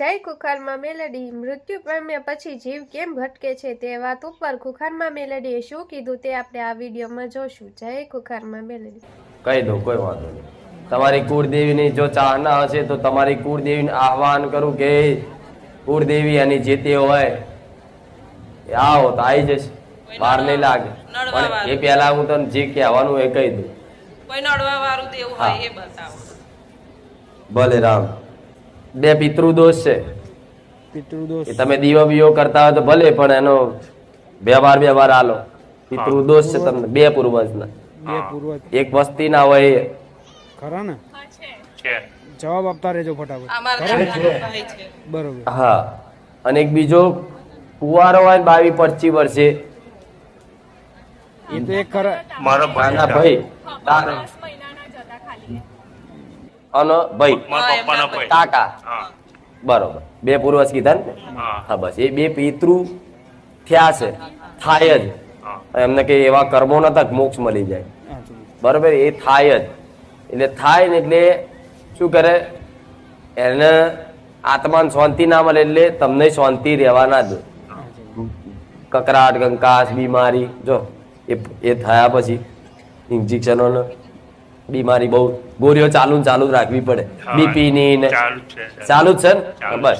જય ખુખારમાં મેલડી મૃત્યુ પામ્યા પછી જીવ કેમ ભટકે છે તે વાત ઉપર ખુખારમાં મેલડીએ શું કીધું તે આપણે આ વિડીયોમાં જોશું. જય ખુખારમાં મેલડી. કહી દો, કોઈ વાંધો નહીં. તમારી કુળદેવીની જો ચાહના હશે તો તમારી કુળદેવીને આહવાન કરું કે કુળદેવી એની જે તે હોય આવો તો આવી જશે, વાર નહીં લાગે. પણ એ પહેલા હું તને જે કહેવાનું એ કહી દઉં. કોઈ નડવા વાળું દેવું હોય એ બતાવો. ભલે રામ, બે પિતૃદોષ છે. પિતૃદોષ તમે દીવો બીવો કરતા હોય તો ભલે, પણ એનો વ્યવહાર આલો. પિતૃદોષ છે તમને બે પૂર્વજના. બે પૂર્વજ એક વસ્તી ના હોય એ. ખરા ને જવાબ આપતા રહેજો ફટાફટ. અમારા કાકાનો ભાઈ છે. બરોબર. હા, અને એક બીજો કુંવારો હોય 22-25 વર્ષે એ તો એક ખરા. મારો નાના ભાઈ અને ભાઈ મારા પપ્પાનો ભાઈ. કાકા, હા બરોબર, બે પૂર્વજ કીધા ને. હા હા, બસ એ બે પિતૃ થયા છે, થાય જ. એમને કે એવા કર્મો નતા કે મોક્ષ મળી જાય, બરોબર, એ થાય જ. એટલે થાય ને એટલે શું કરે, એને આત્માને શાંતિ ના મળે એટલે તમને શાંતિ રહેવા ના દે. કકરાટ, કંકાસ, બીમારી, જો એ થયા પછી ઇન્જેક્શનો બીમારી બહુ ગોળીઓ ચાલુ જ રાખવી પડે. બીપી ની ને ચાલુ જ છે ને. બસ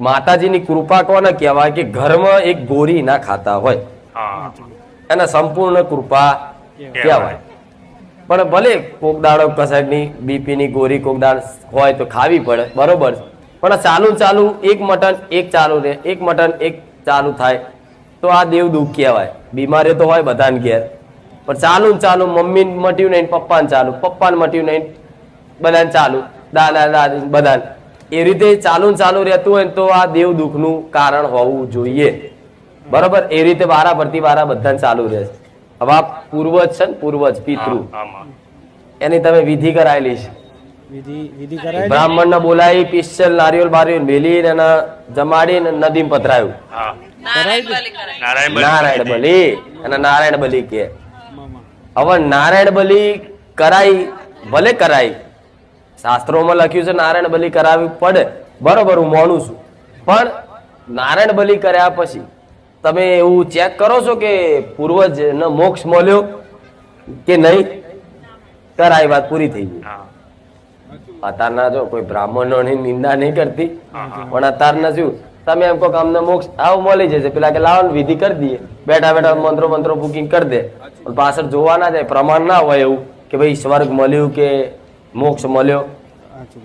માતાજીની કૃપા કોને કહેવાય કે ઘરમાં એક ગોળી ના ખાતા હોય હા એને સંપૂર્ણ કૃપા કહેવાય. પણ ભલે કોક દાડો કસાકની બીપી ની ગોળી કોક દાડ હોય તો ખાવી પડે, બરોબર. પણ ચાલુ એક મટન એક ચાલુ રહે, એક મટન એક ચાલુ થાય તો આ દેવ દુઃખ કહેવાય. બીમારી તો હોય બધાને ઘેર, પણ ચાલુ મમ્મી મટ્યું નહીં, પપ્પાને પપ્પાને મટ્યું નહીં, બધાને ચાલુ, દાદા દાદી બધાને એ રીતે ચાલુ રહેતું હોય તો આ દેવ દુઃખનું કારણ હોવું જોઈએ, બરોબર. એ રીતે વારા બધાને ચાલુ રહે છે. હવે આ પૂર્વજ છે ને, પૂર્વજ પિતૃ, એની તમે વિધિ કરાયેલી છે. વિધિ કરાય. બ્રાહ્મણ ને બોલાવી પિસ્તલ નારિયેળ બારિયેળ મેલી એને જમાડીને નદીમાં પધરાયું. હા નારાયણ બલી કરાય. નારાયણ બલી, અને નારાયણ બલી કે. મામા હવે નારાયણ બલી કરાઈ, ભલે કરાઈ, શાસ્ત્રોમાં લખ્યું છે નારાયણ બલી કરાવવી પડે, બરોબર, હું માનું છું. પણ નારાયણ બલી કર્યા પછી તમે એવું ચેક કરો છો કે પૂર્વજ ને મોક્ષ મળ્યો કે નહીં? કરાઈ, વાત પૂરી થઈ ગઈ. અત્યારના જો કોઈ બ્રાહ્મણોની નિંદા નહીં કરતી, પણ અત્યારના શું તમે એમ કહો કે અમને મોક્ષ આવું મળી જશે, પેલા કે લાવો વિધિ કરી દઈએ, બેઠા મંત્રો બુકિંગ કરી દે, પણ પાછળ જોવા ના જાય, પ્રમાણ ના હોય એવું કે ભાઈ સ્વર્ગ મળ્યું કે મોક્ષ મળ્યો.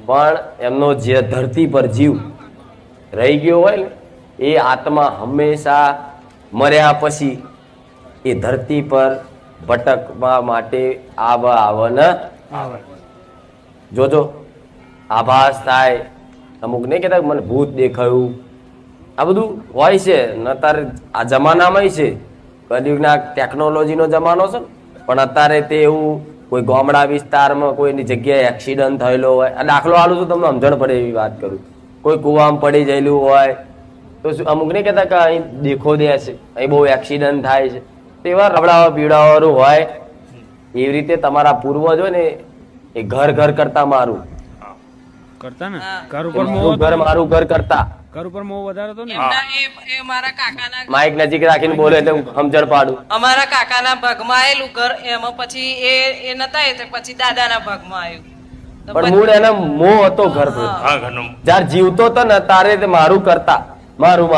પણ એમનો જે ધરતી પર જીવ રહી ગયો હોય ને, એ આત્મા હંમેશા મર્યા પછી એ ધરતી પર ભટકવા માટે આવન જોજો. આભાસ થાય, અમુક નહીં કહેતા મને ભૂત દેખાયું, આ બધું હોય છે. અત્યારે આ જમાનામાં છે, કલયુગના ટેકનોલોજીનો જમાનો છે, પણ અત્યારે તે એવું કોઈ ગામડા વિસ્તારમાં કોઈની જગ્યાએ એક્સિડન્ટ થયેલો હોય, આ દાખલો આલું છું તમને સમજણ પડે એવી વાત કરું. કોઈ કૂવામાં પડી ગયેલું હોય તો અમુક નહીં કહેતા કે અહીં દેખો દે છે, અહીં બહુ એક્સિડન્ટ થાય છે, તો એવા રબડાવા પીવડાવાળું હોય. એવી રીતે તમારા પૂર્વજ હોય ને, એ ઘર કરતા મારું કરતા ને. હા. ઘર ઉપર મોહ મારું ઘર મારું ઘર કરતા. ઘર ઉપર મોહ વધારે હતો ને. એમના એ મારા કાકાના માઇક નજીક રાખીને બોલે એટલે હું સમજણ પાડું. અમારા કાકાના ભાગમાં આયેલું ઘર, એમાં પછી એ નતા એ પછી દાદાના ભાગમાં આવ્યું. તો પણ મૂળ એને મોહ હતો ઘર પર. હા ઘરનું જયારે જીવતો હતો ને તારે તે મારું કરતા, મારું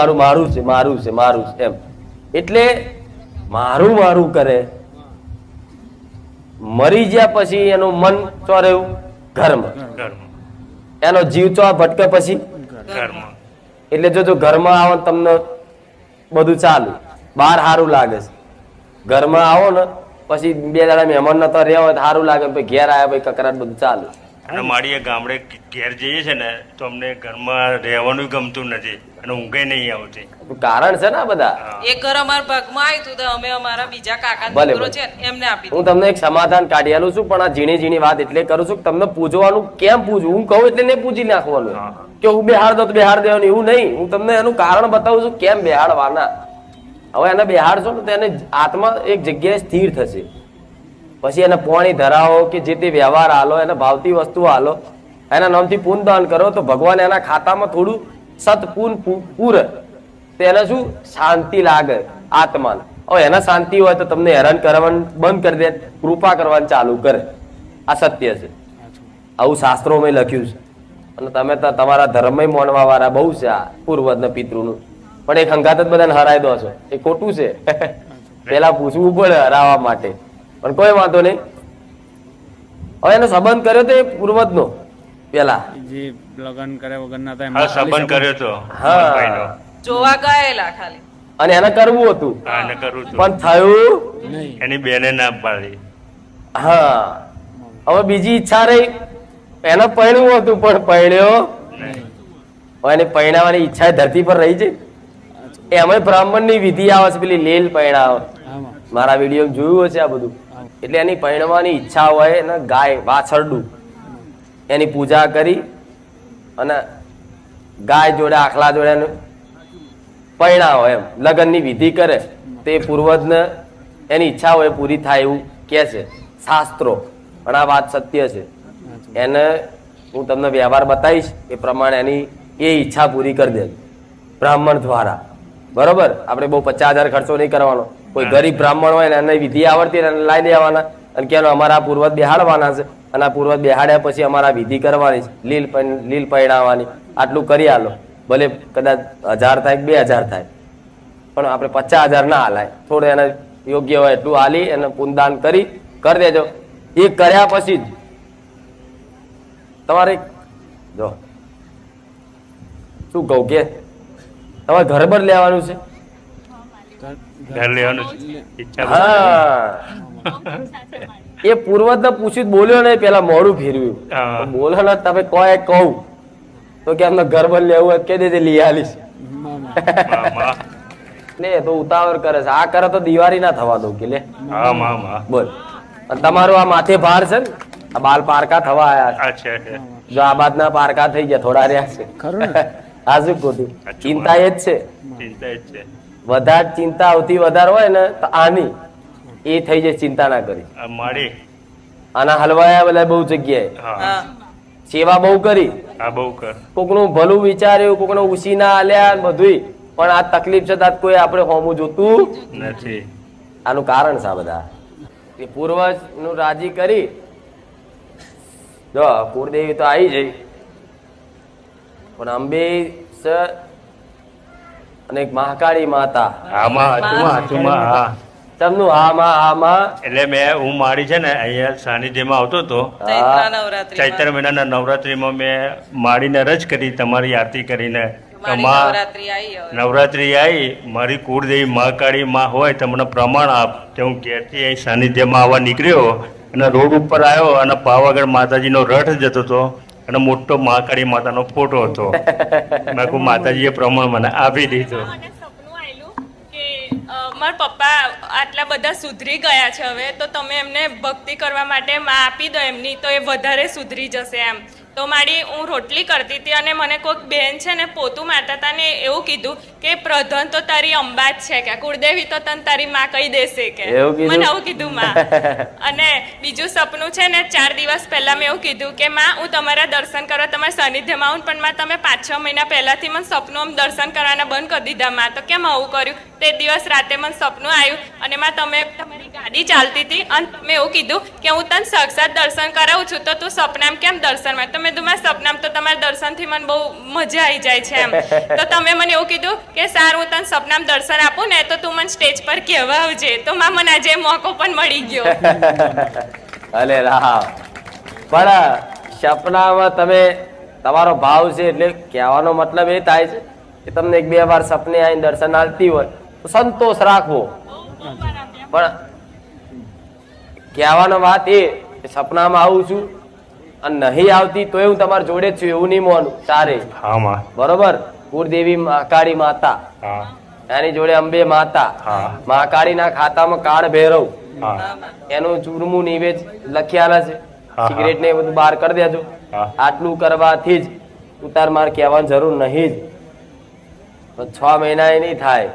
છે એમ. એટલે મારું કરે, મરી ગયા પછી એનું મન ચો રહ્યું ઘરમાં, ઘરમાં એનો જીવ ચો ભટકે પછી. ઘરમાં એટલે જો ઘરમાં આવો તમને બધું ચાલુ, બહાર સારું લાગે છે. ઘરમાં આવો ને પછી 2 દાડા મહેમાન નતો રહ્યા હોય સારું લાગે, ભાઈ ઘેર આવ્યા ભાઈ કકરાટ બધું ચાલુ. અને મારી ગામડે ઘેર જઈએ છે ને તો અમને ઘરમાં રહેવાનું ગમતું નથી અને ઊંઘે નહીં આવતી. કારણ છે ને આ બધા. એ ઘર અમારા ભાગમાં આવ્યું હતું તો અમે અમારા બીજા કાકા ભલે, દીકરો ભલે. છે ને એમને આપી હું તમને એક સમાધાન કાઢી આલું છું, પણ આ ઝીણી વાત એટલે કરું છું કે તમને પૂજવાનું કેમ પૂજવું. હું કહું એટલે નહીં પૂજી નાખવાનું કે હું બેહાડ દો તો બેહાડ દેવાનું, એવું નહીં. હું તમને એનું કારણ બતાવું છું કેમ બેહાડવાના. હવે એને બેહાડશો ને તો એને આત્મા એક જગ્યાએ સ્થિર થશે. પછી એને પાણી ધરાવો કે જે તે વ્યવહાર હાલો, એને ભાવતી વસ્તુ હાલો, એના નામથી પુણ્યદાન કરો તો ભગવાન એના ખાતામાં થોડું સતપૂન પૂર તેને શું શાંતિ લાગે આત્માને. હવે એના શાંતિ હોય તો તમને હેરાન કરવાનું બંધ કરી દે, કૃપા કરવાનું ચાલુ કરે. આ સત્ય છે, આવું શાસ્ત્રોમાં લખ્યું છે. અને તમે તો તમારા ધર્મમાં માનવા વાળા બહુ છે આ પૂર્વજ પિતૃનું, પણ એક હંગાત જ બધાને હરાઈ દો છો, એ ખોટું છે. પેલા પૂછવું પડે હરાવવા માટે, પણ કોઈ વાંધો નહીં. હવે એનો સંબંધ કર્યો તો એ પૂર્વજનો પેલા જે લગ્ન કર્યા વગરના હતા હા સંબંધ કર્યો તો હા. મોહનભાઈનો. જોવા ગયેલા ખાલી. અને એને કરવું હતું હા એને કરું છું, પણ થયું નહીં. એની બેને ના પાડી. હા. હવે બીજી ઈચ્છા રહી, એને પરણવું હતું પણ પરણ્યો નહીં. હવે એને પરણાવવાની ઈચ્છા ધરતી પર રહી છે. એમાં બ્રાહ્મણ ની વિધિ આવે છે, પેલી લીલ પરણાવ. આમાં મારા વિડીયો જોયું હશે આ બધું. એટલે એની પરણવાની ઈચ્છા હોય ને ગાય વાછરડું એની પૂજા કરી અને ગાય જોડે આખલા જોડે એનું પરણાવો, એમ લગ્નની વિધિ કરે તે પૂર્વજને એની ઈચ્છા હોય પૂરી થાય એવું કે છે શાસ્ત્રો. પણ આ વાત સત્ય છે. એને હું તમને વ્યવહાર બતાવીશ એ પ્રમાણે એની એ ઈચ્છા પૂરી કરી દે બ્રાહ્મણ દ્વારા. બરોબર, આપણે બહુ 50,000 ખર્ચો નહીં કરવાનો. કોઈ ગરીબ બ્રાહ્મણ હોય ને એને વિધિ આવડતી એને લાવી દેવાના અને કેનો અમારા પૂર્વજ બેહાડવાના છે અને આ પૂર્વજ બેહાડ્યા પછી અમારા વિધિ કરવાની છે, લીલ પરણાવવાની. આટલું કરી આલો, ભલે કદાચ 1000 થાય 2000 થાય, પણ આપણે 50,000 ના હાલાય. થોડું એને યોગ્ય હોય એટલું હાલી એને પુનદાન કરી દેજો. એ કર્યા પછી જ તમારે જો શું કહું કે તમારે ઘર બર લેવાનું છે. ઘર લેવાનું છે. ઈચ્છા હા, એ પૂર્વજ ને પૂછ્યું બોલ્યો નહીં, પેલા મોડું ફેરવ્યું. હા. બોલો ને તમે કોઈ કહું તો કે અમને ઘર બર લેવું હોય કહી દેજે લઈ આલીશ. મામા. લે તો ઉતાવળ કરે છે, આ કરે તો દિવાળી ના થવા દઉં કે લે. હા મામા. બોલ. અને તમારું આ માથે ભાર છે ને, આ બાલ પારકા થવા આયા છે. આ છે. જો આ બાદના પારકા થઈ ગયા, થોડા રહ્યા છે. ખરું ને? આ શું ખોટું? ચિંતા એ જ છે. ચિંતા જ છે. વધારે ચિંતા આવતી વધારે હોય ને તો આની એ થઈ જાય. ચિંતા ના કરી. આ માડી. આના હલવાયા બધા બહુ જગ્યાએ હા હા. સેવા બહુ કરી, આ બહુ કર. કોકનું ભલું વિચાર્યું, કોકનું ઉછી ના આલ્યા ને બધુંય. પણ આ તકલીફ છે તાત કોઈ આપણે હોમું જોતું નથી. આનું કારણ છે આ બધા. એ પૂર્વજ નું રાજી કરી જો કુળદેવી તો આવી જઈ, પણ અંબે છે અને એક મહાકાળી માતા. આમાં હાથમાં હા. તમનું આમાં એટલે હું મારી છે ને અહીંયા સાનિધ્યમાં આવતો હતો. ચૈત્ર નવરાત્રી. ચૈત્ર મહિનાના નવરાત્રીમાં મેં માડીને રજ કરી તમારી આરતી કરીને. તો મારી માં નવરાત્રી આવી હવે. નવરાત્રી આવી, મારી કુળદેવી મહાકાળી માં હોય તો મને પ્રમાણ આપ. તે હું ઘેરથી અહીં સાનિધ્યમાં આવવા નીકળ્યો અને રોડ ઉપર આવ્યો અને પાવાગઢ માતાજીનો રથ જતો હતો અને મોટો મહાકાળી માતાનો ફોટો હતો. મેં કહું માતાજીએ પ્રમાણ મને આપી દીધો. મને સપનું આવેલું કે મારા પપ્પા આટલા બધા સુધરી ગયા છે હવે, તો તમે એમને ભક્તિ કરવા માટે માં આપી દો એમની, તો એ વધારે સુધરી જશે એમ. તો મારી હું રોટલી કરતી હતી અને મને કોઈક બેન છે ને પોતું મારતા હતા ને એવું કીધું કે પ્રધાન તો તારી અંબા જ છે, કે કુળદેવી તો તને તારી માં કહી દેશે કે. એવું કીધું? મને આવું કીધું માં. અને બીજું સપનું છે ને 4 દિવસ પહેલા મેં એવું કીધું કે માં હું તમારા દર્શન કરવા તમારા સાનિધ્યમાં આવું, પણ માં તમે 5-6 મહિના પહેલાથી મને સપનું આમ દર્શન કરવાના બંધ કરી દીધા. માં તો કેમ આવું કર્યું? તે દિવસ રાતે મને સપનું આવ્યું અને માં તમે તમારી ગાડી ચાલતી હતી અને તમે એવું કીધું કે હું તને સાક્ષાત દર્શન કરાવું છું, તો તું સપનામાં કેમ દર્શનમાં? તો મેં કીધું માં સપનામાં તો તમારા દર્શનથી મને બહુ મજા આવી જાય છે એમ. તો તમે મને એવું કીધું કે સારું હું તને સપનામાં દર્શન આપું ને તો તું મને સ્ટેજ પર કહેવા આવજે. તો માં મને આજે મોકો પણ મળી ગયો. અલે રામ. પણ સપનામાં તમે તમારો ભાવ છે એટલે કહેવાનો મતલબ એ થાય છે કે તમને 1-2 વાર સપને આવીને દર્શન આવતી હોય તો સંતોષ રાખવો. પણ કહેવાનો વાત એ કે સપનામાં આવું છું અને નહીં આવતી તોય હું તમારી જોડે જ છું એવું નહીં માનું તારે. હા માં. બરોબર. કુળદેવી મહાકાળી માતા, હા એની જોડે અંબે માતા, હા. મહાકાળીના ખાતામાં કાળ ભૈરવ, હા એનું ચૂરમું નિવેદ લખ્યાલા છે. હા. સિગરેટ ને એ બધું બહાર કરી દેજો. હા. આટલું કરવાથી જ ઉતાર માર કહેવાની જરૂર નહીં જ. 6 મહિના એ નહીં થાય.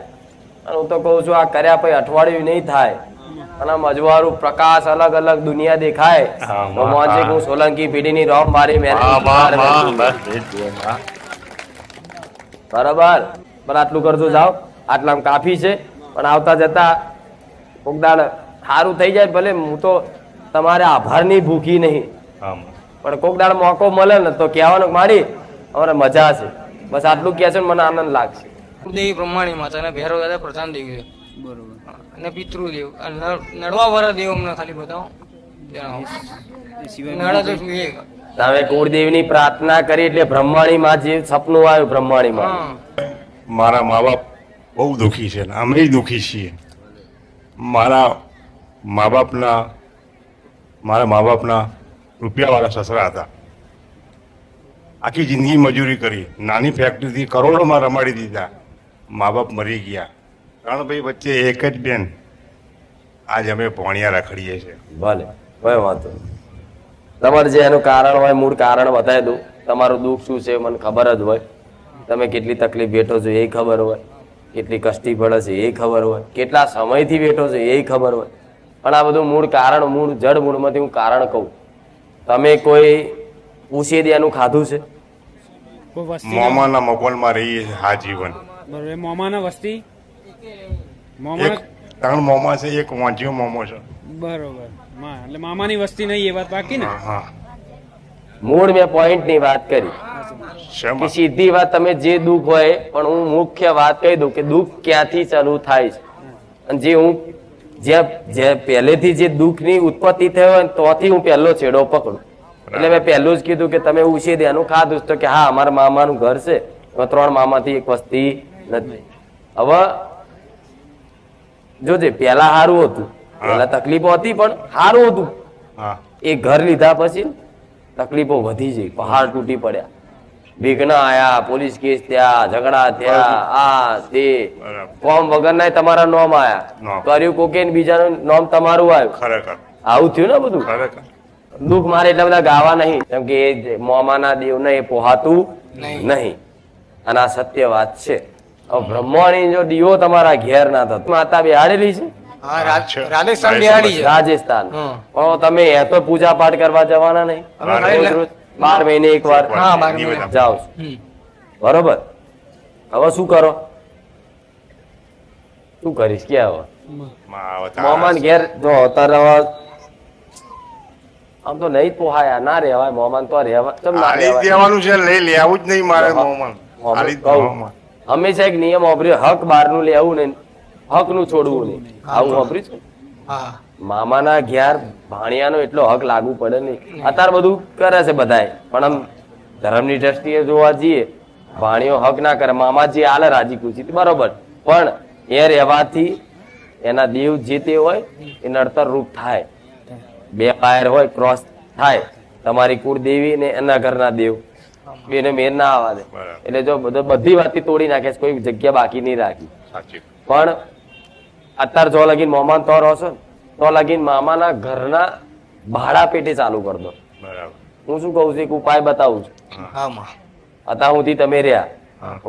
અને હું તો કહું છું આ કર્યા પછી અઠવાડિયું નહીં થાય અને મજવારું પ્રકાશ અલગ અલગ દુનિયા દેખાય. હા, તો મોજે હા. હું સોલંકી પેઢીની રોમ મારી મેં હા માં માં બસ એ જ જોઈએ માં. બરાબર, પણ આટલું કરજો જાઓ, આટલામાં કાફી છે. પણ આવતા જતા કોક દાડ સારું થઈ જાય, ભલે હું તો તમારે આભારની ભૂખી નહીં, આમાં પણ કોક દાડ મોકો મળે ને તો કહેવાનું મારી અમારે મજા છે. બસ આટલું કહે છે ને મને આનંદ લાગશે. દેવી બ્રહ્માણી માતા અને ભૈરવ દાદા પ્રધાન દેવી છે બરોબર. અને પિતૃદેવ અને નડવા વાળા દેવ અમને ખાલી બતાવો એ સિવાય નડા તો શું એક તમે કુળદેવીની પ્રાર્થના કરી એટલે બ્રહ્માણી માં જે સપનું આવ્યું બ્રહ્માણી માં. હા મારા મા બાપ બહુ દુઃખી છે ને અમે દુઃખી છીએ. મારા મા બાપના રૂપિયાવાળા સસરા હતા. આખી જિંદગી મજૂરી કરી, નાની ફેક્ટરીથી કરોડોમાં રમાડી દીધા. મા બાપ મરી ગયા. 3 ભાઈ વચ્ચે એક જ બેન. આજ અમે ભોણિયા રખડીએ છીએ. ભલે કોઈ વાંધો નહીં. તમારે જે એનું કારણ હોય મૂળ કારણ બતાવી દઉં. તમારું દુઃખ શું છે મને ખબર જ હોય. તમે કેટલી તકલીફ બેઠો છો એ ખબર હોય, કેટલી કષ્ટી પડે છે એ ખબર હોય, કેટલા સમયથી બેઠો છો એ ખબર હોય. પણ આ બધું મૂળ કારણ, મૂળ જડ મૂળમાંથી હું કારણ કહું. તમે કોઈ ઉછેદિયાનું ખાધું છે? કોઈ વસ્તી મોમાના મકોલમાં રહીએ છીએ હા જીવન. બરોબર. એ મોમાના વસ્તી એક મોમા 3 મોમા છે, એક વાંચ્યો મોમો છે. બરોબર. એટલે મામાની વસ્તી નહીં એ વાત બાકી ને. હા હા મૂળ મેં પોઈન્ટની વાત કરી કે શેમાં? સીધી વાત તમે જે દુઃખ હોય, પણ હું મુખ્ય વાત કહી દઉં કે દુઃખ ક્યાંથી ચાલુ થાય છે. અને જે હું જે પહેલેથી જે દુઃખની ઉત્પત્તિ થઈ હોય ને તોથી હું પહેલો છેડો પકડું. એટલે મેં પહેલું જ કીધું કે તમે ઉછેદિયાનું ખાધું તો કે હા અમારા મામાનું ઘર છે, 3 મામાથી એક વસ્તી નથી. હવે જોજે પેલા સારું હતું, પેલા તકલીફો હતી પણ સારું હતું. હા એ ઘર લીધા પછી તકલીફો વધી જઈ, પહાડ તૂટી પડ્યા, વિઘ્ન આયા, પોલીસ કેસ થયા, ઝઘડા થયા, આ તે બરાબર. કોમ વગર ના તમારા નોમ આયા, નોમ. કર્યું કોકે ને બીજાનું નોમ તમારું આવ્યું. ખરેખર આવું થયું ને બધું. ખરેખર દુઃખ મારે એટલા બધા ગાવા નહીં, કેમ કે એ મોમાના દેવને એ પોહાતું નહીં. અને આ સત્ય વાત છે. હવે બ્રહ્માણી જો દીવો તમારા ઘેર ના થતો, માતા બેહાડેલી છે હા રાજસ્થાન બિહાડી છે રાજસ્થાન, હા. પણ તમે એ તો પૂજા પાઠ કરવા જવાના નહીં. અમે ખાલી રોજ રોજ 12 મહિને એક વાર હા, 12 નિવેદન. મહિને. જાઓ છો. બરોબર. હવે શું કરો? શું કરીશ કે હવે મોમાન ઘેર જો અત્યારે હવે આમ તો નહીં પોહાયા, ના રહેવાય મોમાન તો રહેવા ચમ ના આલી રહેવાય. દેવાનું છે, લઈ લેવું જ નહીં મારે મોમાં. આલી જ કહું. દેવામાં. હંમેશા એક નિયમ વાપર્યો, હક બહારનું લેવું નહીં, હક નું છોડવું નહીં. આવું વાપર્યું છે? હા મામાના ઘેર ભાણિયાનો એટલો હક લાગુ પડે નહીં. અત્યારે બધું કરે છે બધાય, પણ આમ ધર્મની દ્રષ્ટિએ જોવા જઈએ ભાણિયો હક ના કરે, મામાજી આલે રાજી ખુશી બરોબર, પણ એ રહેવાથી એના દેવ જે તે હોય એ નડતર રૂપ થાય. 2 પાયર હોય ક્રોસ થાય, તમારી કુળદેવી ને એના ઘરના દેવ બેને મેર ના આવવા દે. બરાબર. એટલે જો બધી વાતથી તોડી નાખે છે, કોઈ જગ્યા બાકી નહીં રાખી. સાચી પણ અત્યારે જો લગીન મોમાન તો રહો છો ને, તો લગીન મામાના ઘરના ભાડા પેટે ચાલુ કર દો. બરાબર. હું શું કહું છું, એક ઉપાય બતાવું છું. હા માં અત્યાર સુધી તમે રહ્યા,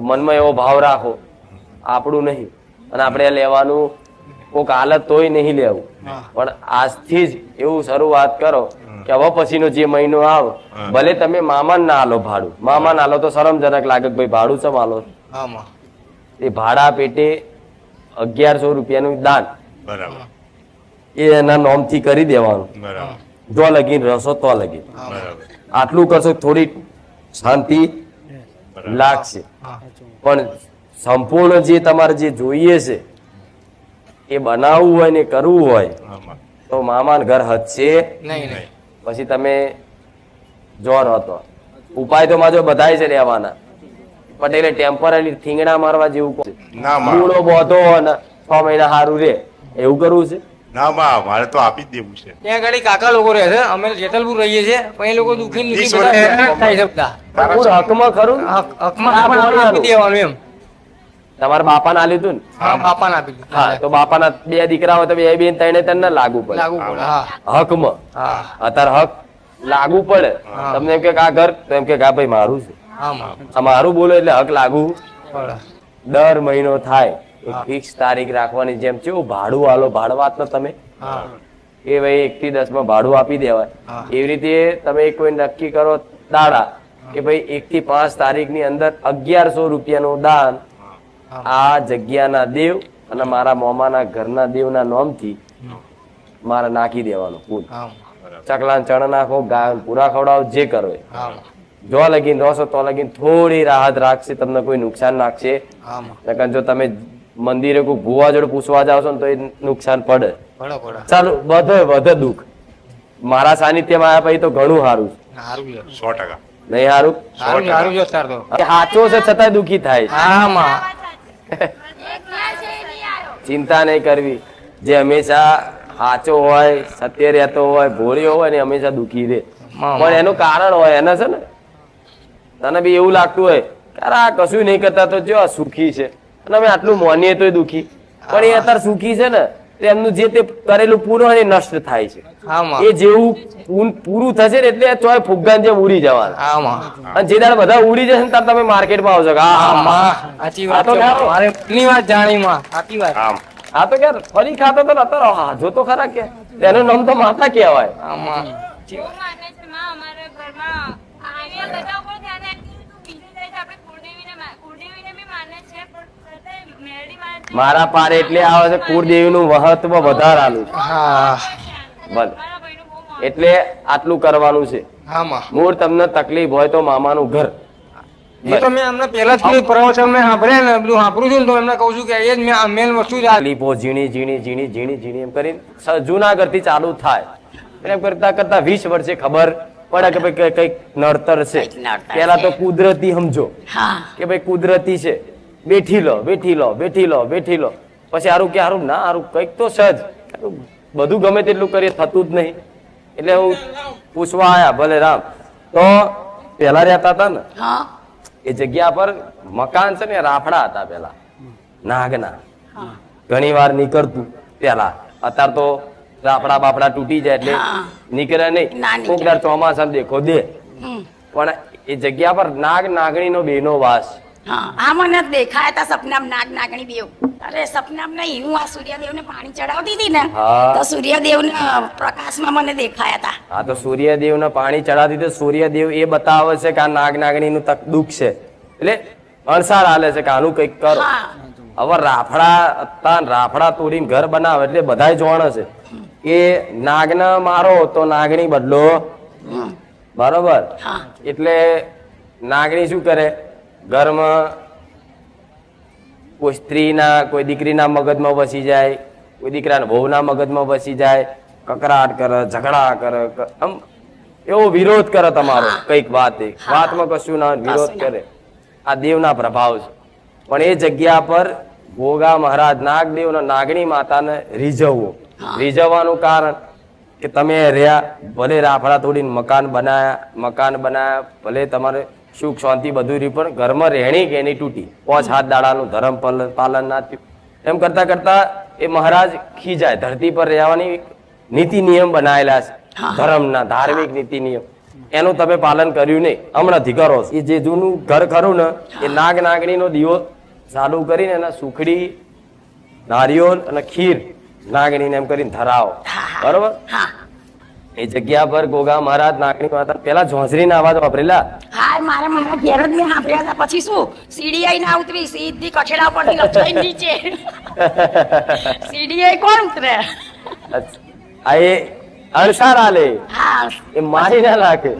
મનમાં એવો ભાવ રાખો આપણું નહીં, અને આપણે લેવાનું કોઈક હાલત તોય નહીં લેવું, પણ આજથી જ એવું શરૂઆત કરો કે હવે પછીનો જે મહિનો આવ, ભલે તમે મામાને ના આલો ભાડું, મામાને આલો તો શરમજનક લાગે કે ભાઈ ભાડું ચમ આલો. હા માં એ ભાડા પેટે 1100 રૂપિયાનું દાન બરાબર. એ એના નોમથી કરી દેવાનું. બરાબર. જો લગીન રસો તો લગીન બરાબર. આટલું કરશો થોડી શાંતિ લાગશે. પણ સંપૂર્ણ જે તમારે જે જોઈએ છે એ બનાવવું હોય ને કરવું હોય આમાં. તો મામાન ઘર હદશે નહીં નહીં પછી તમે જોર હતો. ઉપાય તો માજો બધાય છે રહેવાના, પટેલે ટેમ્પરરી થીંગડા મારવા જેવું કહે. ના માં. મૂળો બોધો અને 6 મહિના સારું રે એવું કરવું છે. ના માં, મારે તો આપી જ દેવું છે. ત્યાં આગળ કાકા લોકો રહે છે, અમે જેતલપુર રહીએ છીએ, પણ એ લોકો દુઃખી નથી, 20 બધા વર્ષ હેરાન થાય છે બધા. મૂળ હકમાં ખરું ને? હકમાં આપણને આપી દેવાનું એમ. તમારા બાપાને આલ્યું હતું ને? હા બાપાને આપી દીધું. હા, તો બાપાના 2 દીકરા હોય તો 2 બેન 3 3 લાગુ પડે લાગુ પડે હા હકમાં. હા અત્યારે હક લાગુ પડે. તમને એમ કે આ ઘર, તો એમ કે આ ભાઈ મારું છે, હા માં આ મારું બોલો એટલે હક લાગુ પડે. દર મહિનો થાય એક ફિક્સ તારીખ રાખવાની. જેમ કેવું ભાડું આલો, ભાડવાત ને તમે હા એ ભાઈ 1 થી 10 માં ભાડું આપી દેવાય, એવી રીતે તમે કોઈ નક્કી કરો દાડા કે ભાઈ 1 થી 5 તારીખની અંદર 1100 રૂપિયાનું દાન આ જગ્યાના દેવ અને મારા મોમાના ઘરના દેવના નામથી મારે નાખી દેવાનું ફૂલ. ચકલા ચણ નાખો, ગાય પૂરા ખવડાવો, જે કરો એ. જો લગીન રોશો તો લગીન થોડી રાહત રાખશે, તમને કોઈ નુકસાન નાખશે. જો તમે મંદિરે કોઈ ભૂવા જોડે પૂછવા જાવ છો ને તો એ નુકસાન પડે. ચાલો વધે દુઃખ. મારા સાનિધ્યમાં આવ્યા પછી તો ઘણું સારું છે. 100%. નહીં સારું? સાચો છે છતાંય દુઃખી થાય છે. ચિંતા નહીં કરવી. જે હંમેશા સાચો હોય, સત્ય રહેતો હોય, ભોળ્યો હોય ને હંમેશા દુઃખી રહે. પણ એનું કારણ હોય એને છે ને, તને બી એવું લાગતું હોય કે આ કશું નહીં કરતા તો જો સુખી છે અને અમે આટલું માનીએ તોય દુઃખી. પણ એ અત્યારે સુખી છે ને તો એમનું જે તે કરેલું પૂરું હોય એ નષ્ટ થાય છે. એ જેવું પૂરું થશે ને એટલે ચોય ફુગ્ગાન જેમ ઉડી જવાના. અને જે દાડે બધા ઉડી જશે ને ત્યારે તમે માર્કેટમાં આવશો કે આ તો ક્યારે ફરી ખાતો તો અત્યારે હા જો તો ખરા કે એનું નામ તો માતા કહેવાય. મારા પાર એટલે આવે છે કુળદેવી નું મહત્વ વધારાનું છે. ભલે એટલે આટલું કરવાનું છે. મૂળ તમને તકલીફ હોય તો મામાનું ઘર. એ તો મેં અમને પહેલા જ કોઈ પ્રવચન મેં સાંભળ્યા ને બધું સાંભળું છું ને તો એમને કહું છું કે એ જ મેન વસ્તુ છે. તકલીફો ઝીણી ઝીણી ઝીણી ઝીણી ઝીણી એમ કરીને જૂનાગઢથી ચાલુ થાય. એમ કરતા કરતા 20 વર્ષે ખબર પડે કે ભાઈ કઈક નડતર છે. પેલા તો કુદરતી સમજો કે ભાઈ કુદરતી છે, બેઠી લો બેઠી લો બેઠી લો બેઠી લો. પછી હારું કે હારું ના હારું કઈક તો સજ બધું ગમે તેટલું કરીએ થતું જ નહીં. એટલે હું પૂછવા આયા. ભલે રામ તો પેલા રહેતા હતા ને એ જગ્યા પર મકાન છે ને રાફડા હતા પેલા નાગના. ઘણી વાર નીકળતું પેલા. અત્યારે તો રાફડા બાફડા તૂટી જાય એટલે નીકળે નહીં. કોક દર ચોમાસા દેખો દે. પણ એ જગ્યા પર નાગ નાગણી નો બેનો વાસ. હા મને દેખાયા હતા સપનામાં નાગ નાગણી બેવ. અરે સપનામાં નહીં, હું આ સૂર્યદેવને પાણી ચડાવતી હતી ને તો સૂર્યદેવના પ્રકાશમાં મને દેખાયા હતા. હા તો સૂર્યદેવને પાણી ચડાવતી તો સૂર્યદેવ એ બતાવે છે કે આ નાગ નાગણી નું દુઃખ છે એટલે અણસાર હાલે છે કે આનું કઈક કરો. હવે રાફડા તોડીને ઘર બનાવે એટલે બધા જોણે છે કે નાગને મારો તો નાગણી બદલો. બરોબર? એટલે નાગણી શું કરે, ઘરમાં કોઈ સ્ત્રીના કોઈ દીકરીના મગજમાં વસી જાય, કોઈ દીકરાના વહુના મગજમાં વસી જાય, કકરાટ કરે, ઝઘડા કરે, આમ એવો વિરોધ કરે તમારો કઈક વાતમાં કશું ના વિરોધ કરે. આ દેવના પ્રભાવ છે. પણ એ જગ્યા પર ગોગા મહારાજ નાગદેવ નાગણી માતાને રીઝવવાનું કારણ કે તમે રહ્યા ભલે રાફડા તોડીને મકાન બનાયા ભલે તમારે સુખ શાંતિ બધું રહ્યું પણ ઘરમાં રહેણી કે એની તૂટી. 5-7 દાડાનું ધર્મ પાલન ના થયું. એમ કરતા કરતા એ મહારાજ ખીજાય. ધરતી પર રહેવાની નીતિ નિયમ બનાવેલા છે ધર્મના, ધાર્મિક નીતિ નિયમ, એનું તમે પાલન કર્યું નહીં, હમણાંથી કરો. એ જે જૂનું ઘર ખરું ને એ નાગ નાગણીનો દીવો ચાલુ કરીને એના સુખડી નારિયોલ અને ખીર નાગણીને એમ કરીને ધરાવો. બરોબર? એ જગ્યા પર ગોગા મહારાજ નાગણી માતા પેલા ઝોંઝરીના અવાજ વાપરેલા. હા મારા મમ્મી ઘેર જ મેં સાંભળ્યા હતા. પછી શું સીડી આઈ ના ઉતરી, સીધી કઠેડા પરથી લચકાઈ નીચે. સીડી આઈ કોણ ઉતરે? આ એ અણસાર આલે એ મારી ના નાખે.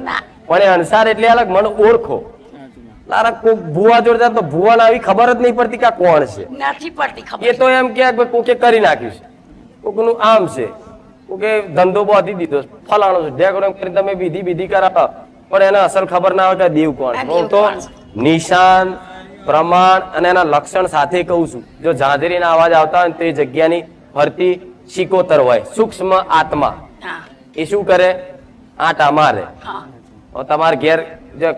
પણ એ અણસાર એટલે અલગ મને ઓળખો. તારા કોક ભુવા જોડે તો ભુવાને આવી ખબર જ નહીં પડતી કે આ કોણ છે. નથી પડતી ખબર. એ તો એમ કે કોકે કરી નાખ્યું છે, કોકનું આમ છે, કે ધંધો બાંધી દીધો ફલાણો છે ઢેકડો એમ કરી તમે વિધિ કરાવો પણ એને અસલ ખબર ના આવે કે દેવ કોણ. હું તો નિશાન પ્રમાણ અને એના લક્ષણ સાથે કહું છું. જો ઝાંઝરીના અવાજ આવતા હોય તો એ જગ્યાની ફરતી શિકોતર હોય, સૂક્ષ્મ આત્મા. એ શું કરે? આટા મારે. તમારે ઘેર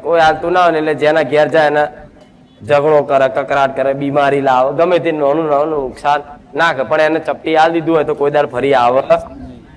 કોઈ હાલતું ના હોય એટલે જેના ઘેર જાય એને ઝઘડો કરે, કકરાટ કરે, બીમારી લાવે, ગમે તે નાનું નુકસાન નાખે પણ એને ચપટી હાલ દીધું હોય તો કોઈ દાડ ફરી આવે